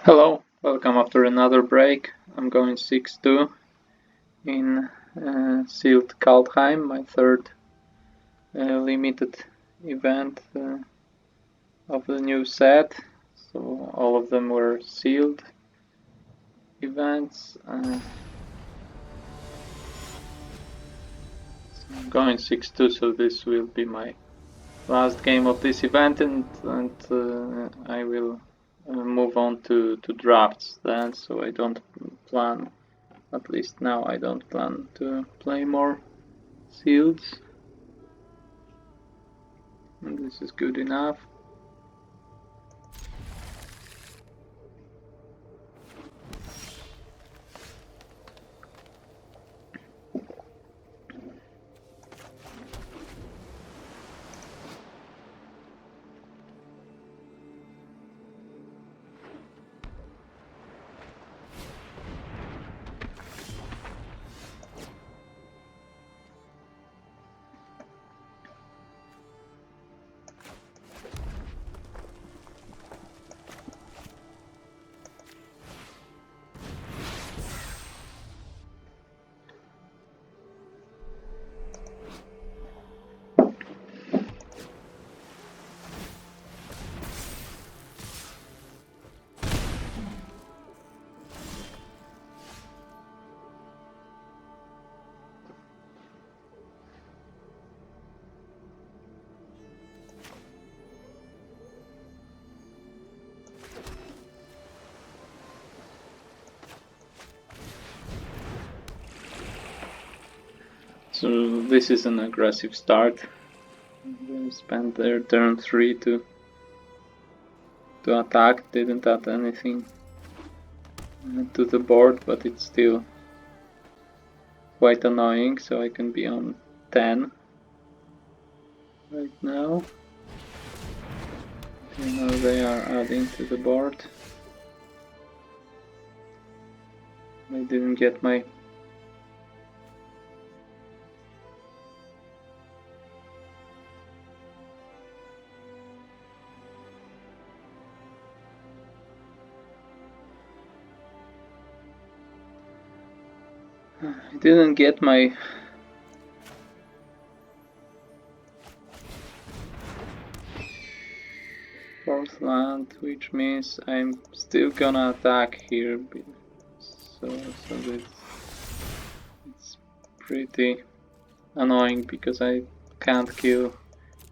Hello, welcome after another break. I'm going 6-2 in sealed Kaldheim, my third limited event of the new set. So all of them were sealed events. So I'm going 6-2, so this will be my last game of this event, and I will move on to drafts then. So I don't plan. At least now I don't plan to play more seals. And this is good enough. So this is an aggressive start. They spent their turn 3 to attack, didn't add anything to the board, but it's still quite annoying, so I can be on 10 right now. Okay, now they are adding to the board. I didn't get my fourth land, which means I'm still gonna attack here. So it's pretty annoying because I can't kill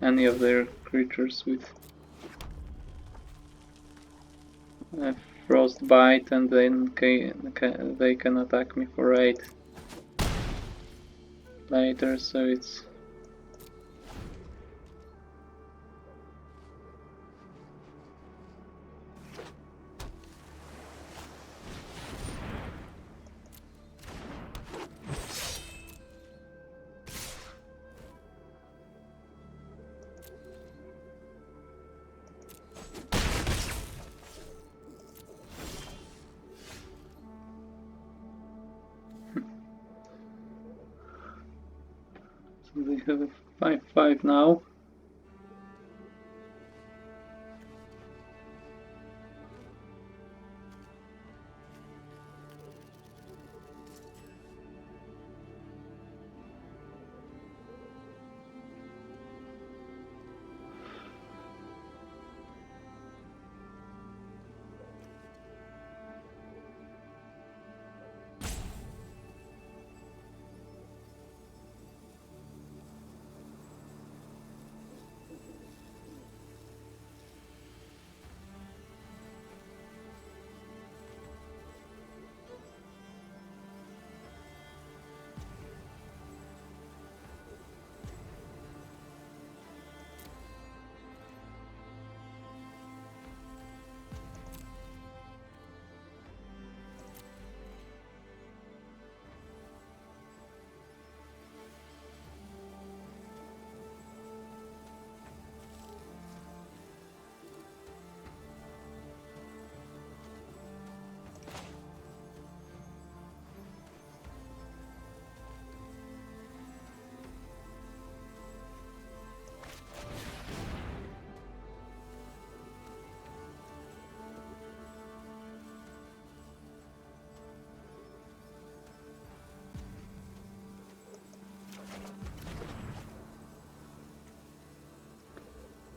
any of their creatures with frostbite, and then they can attack me for 8 later, so it's so they have a 5/5 now.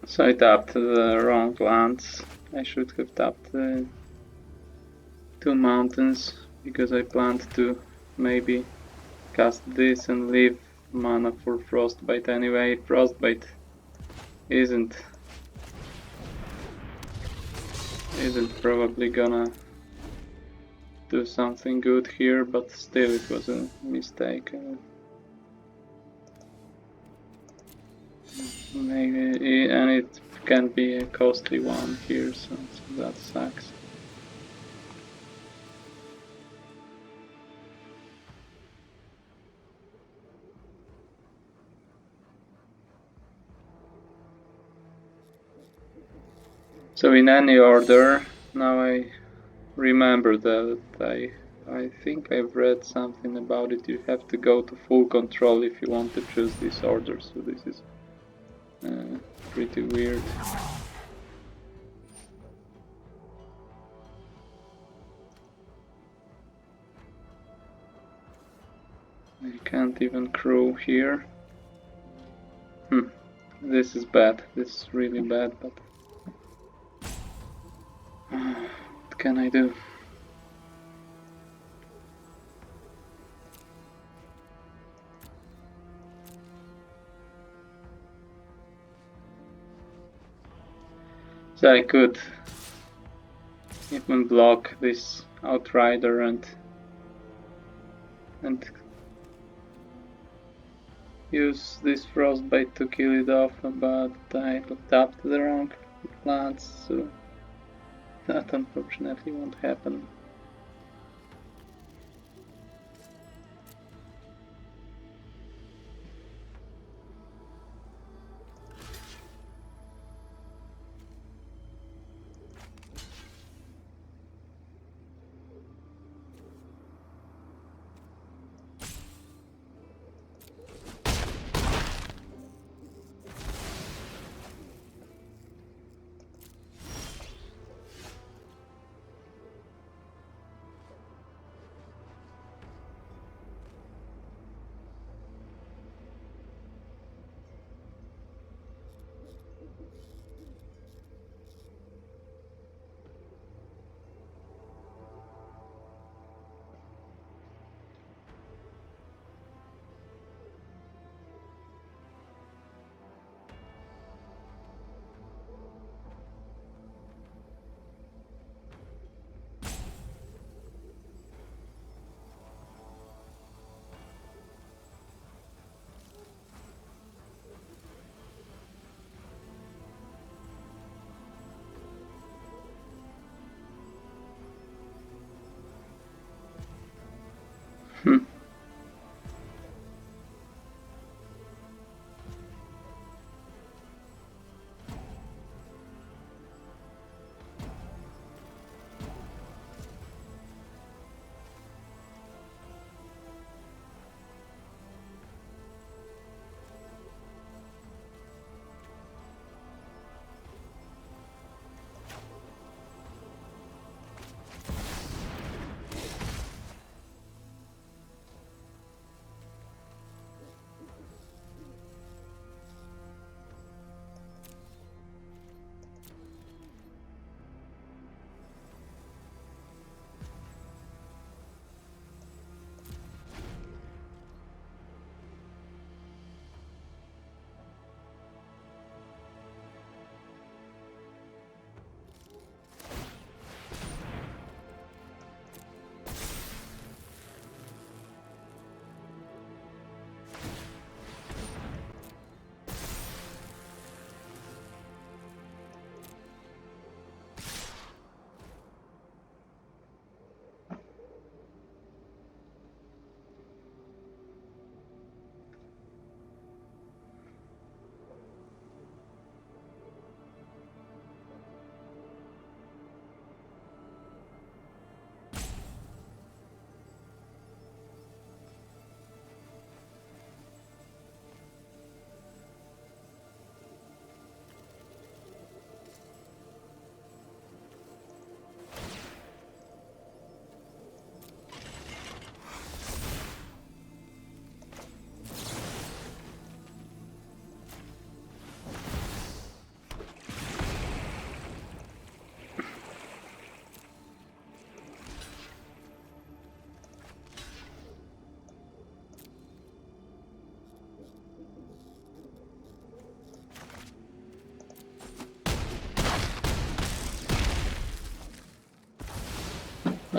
So I tapped the wrong lands. I should have tapped the 2 mountains, because I planned to maybe cast this and leave mana for Frostbite anyway. Frostbite isn't probably gonna do something good here, but still it was a mistake. Maybe, and it can be a costly one here, so that sucks. So in any order, now I remember that I think I've read something about it. You have to go to full control if you want to choose this order, so this is pretty weird. I can't even crew here. This is bad. This is really bad, but what can I do? So I could even block this Outrider and use this Frostbite to kill it off, but I tapped the wrong lands, so that unfortunately won't happen.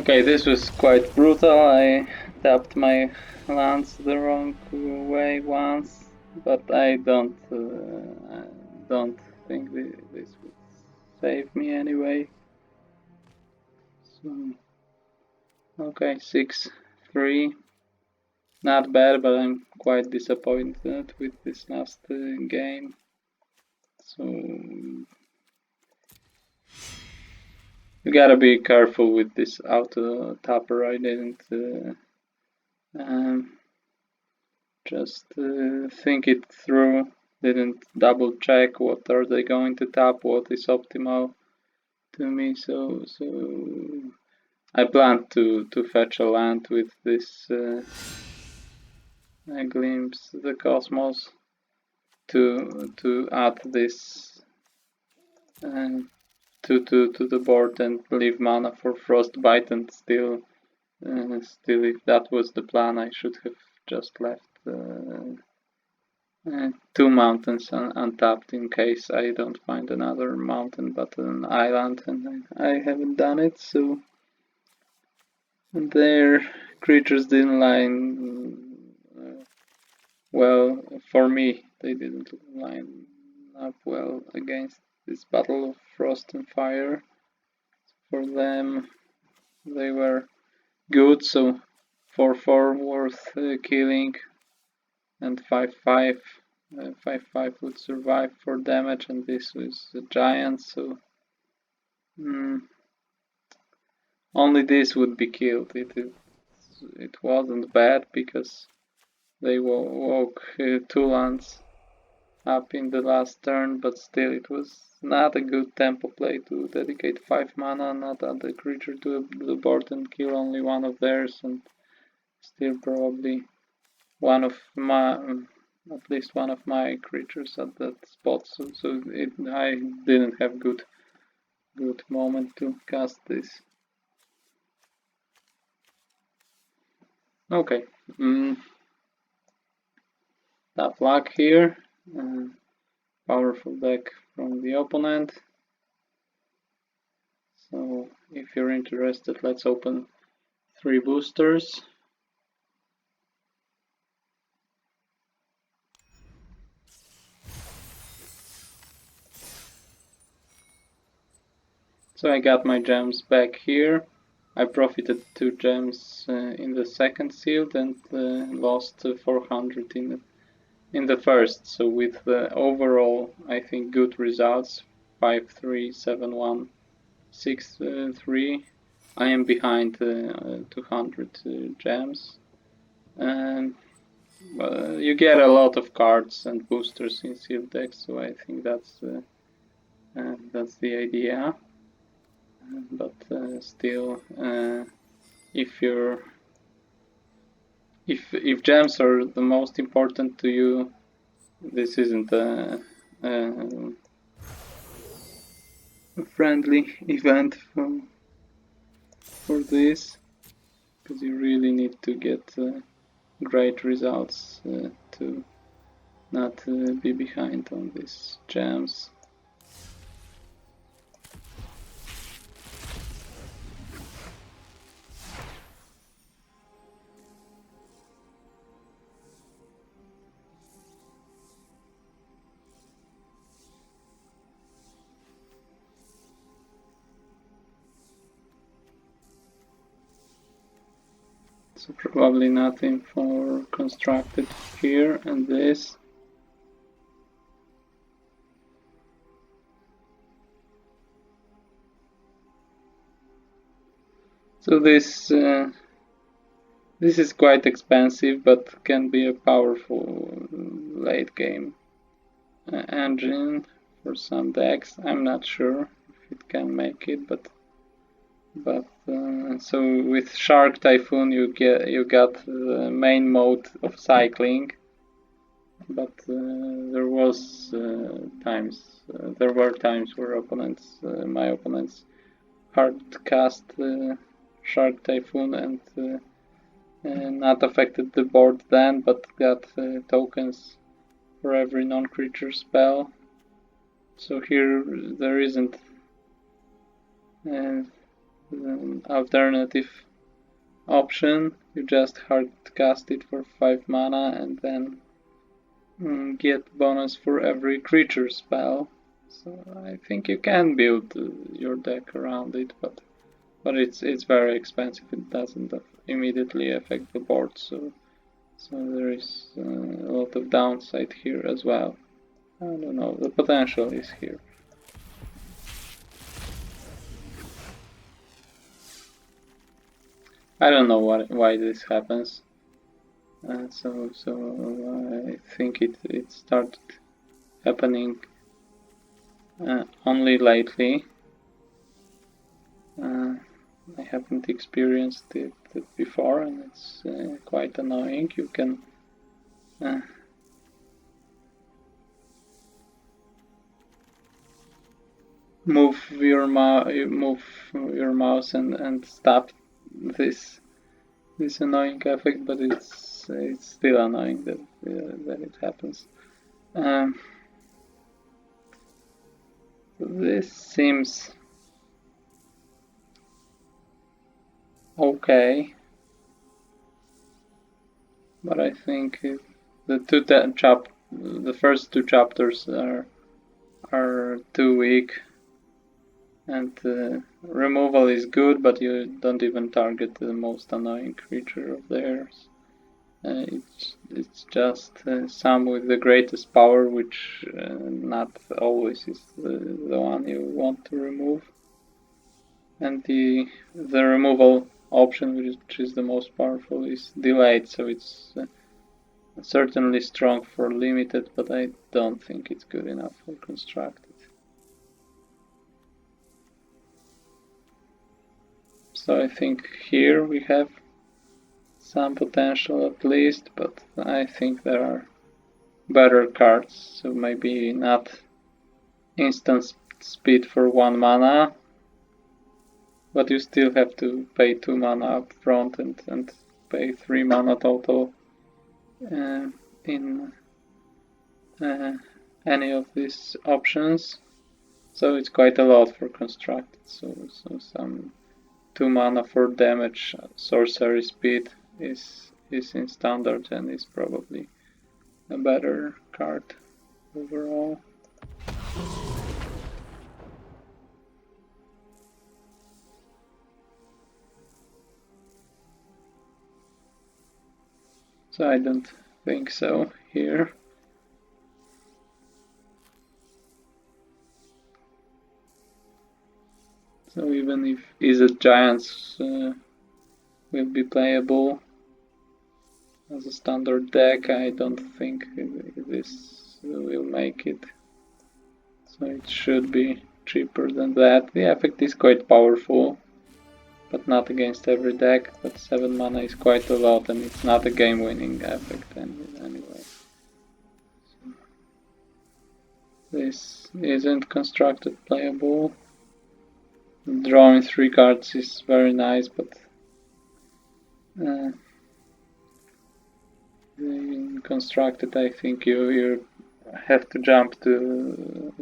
Okay, this was quite brutal. I tapped my lands the wrong way once, but I don't think this would save me anyway. So, okay, 6-3. Not bad, but I'm quite disappointed with this last game. So you gotta be careful with this auto tapper. I didn't just think it through. Didn't double check what are they going to tap, what is optimal to me. So I planned to fetch a land with this glimpse the cosmos to add this to the board and leave mana for frostbite, and still if that was the plan, I should have just left 2 mountains untapped in case I don't find another mountain but an island, and I haven't done it. So their creatures didn't line well for me. They didn't line up well against this battle of frost and fire. For them, they were good, so 4-4 worth killing, and 5-5 5-5 would survive for damage, and this was a giant, so only this would be killed. It wasn't bad because they woke 2 lands up in the last turn, but still it was not a good tempo play to dedicate 5 mana, not add the creature to the board and kill only one of theirs, and still probably one of my at least one of my creatures at that spot. So I didn't have good moment to cast this. Okay, tough luck here. Powerful deck from the opponent. So if you're interested, let's open 3 boosters. So I got my gems back here. I profited 2 gems in the second sealed and lost 400 in the first. So with the overall, I think, good results, 5-3, 7-1, 6-3, I am behind 200 gems. And you get a lot of cards and boosters in sealed decks, so I think that's the idea. But still, if gems are the most important to you, this isn't a friendly event for this, because you really need to get great results to not be behind on these gems. So probably nothing for constructed here, and this. So this is quite expensive, but can be a powerful late game engine for some decks. I'm not sure if it can make it, but so with Shark Typhoon you got the main mode of cycling, but there were times where my opponents hard cast Shark Typhoon and not affected the board then, but got tokens for every non-creature spell. So here there isn't alternative option. You just hard cast it for 5 mana and then get bonus for every creature spell. So I think you can build your deck around it, but it's very expensive. It doesn't immediately affect the board, so there is a lot of downside here as well. I don't know, the potential is here. I don't know why this happens. So I think it started happening only lately. I haven't experienced it before, and it's quite annoying. You can move your mouse and stop this annoying effect, but it's still annoying that it happens. This seems okay, but I think the first two chapters are too weak, and removal is good, but you don't even target the most annoying creature of theirs. It's just some with the greatest power, which not always is the one you want to remove. And the removal option, which is the most powerful, is delayed, so it's certainly strong for limited, but I don't think it's good enough for constructed. So I think here we have some potential at least, but I think there are better cards, so maybe not instant speed for 1 mana, but you still have to pay 2 mana up front and pay 3 mana total in any of these options. So it's quite a lot for constructed, so some 2 mana for damage sorcery speed is in standard and is probably a better card overall. So I don't think so here. So even if Izzet Giants will be playable as a standard deck, I don't think this will make it. So it should be cheaper than that. The effect is quite powerful, but not against every deck. But 7 mana is quite a lot, and it's not a game-winning effect anyway. So this isn't constructed playable. Drawing 3 cards is very nice, but in constructed, I think you have to jump through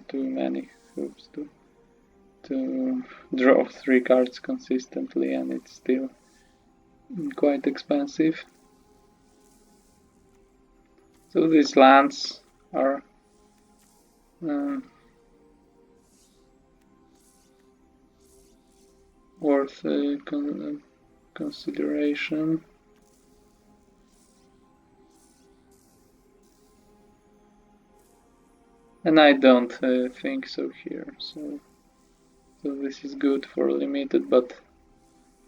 too many hoops to draw 3 cards consistently, and it's still quite expensive. So these lands are worth consideration. And I don't think so here. So this is good for limited, but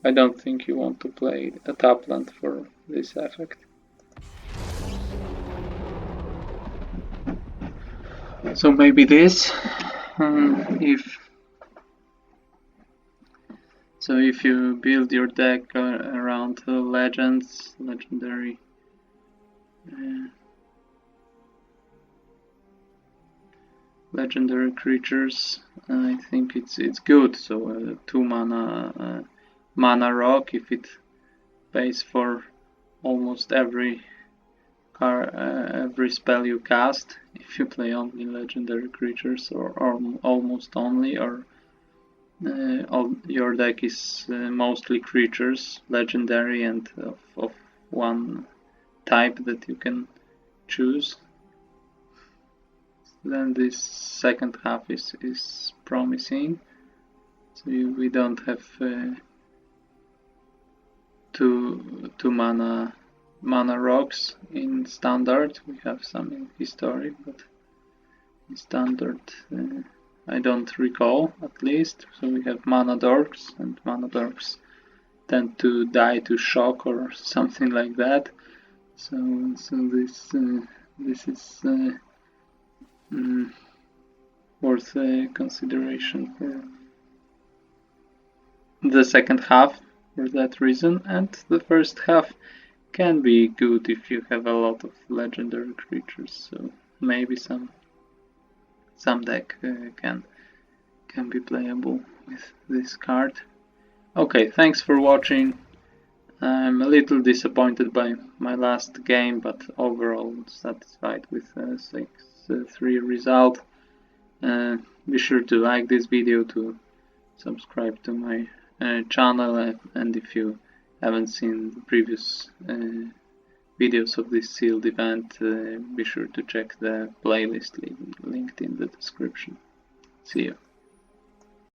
I don't think you want to play a top land for this effect. So maybe this, if you build your deck around legends, legendary creatures, I think it's good. So 2 mana mana rock, if it pays for almost every spell you cast, if you play only legendary creatures or almost only, or all your deck is mostly creatures, legendary, and of one type that you can choose. Then this second half is promising. So we don't have two mana rocks in standard. We have some in historic, but in standard I don't recall, at least. So we have mana dorks, and mana dorks tend to die to shock or something like that. So this is worth consideration for the second half for that reason, and the first half can be good if you have a lot of legendary creatures. So maybe some deck can be playable with this card. Okay, thanks for watching. I'm a little disappointed by my last game, but overall satisfied with 6-3 result. Be sure to like this video, to subscribe to my channel, and if you haven't seen the previous videos of this sealed event, be sure to check the playlist linked in the description. See you.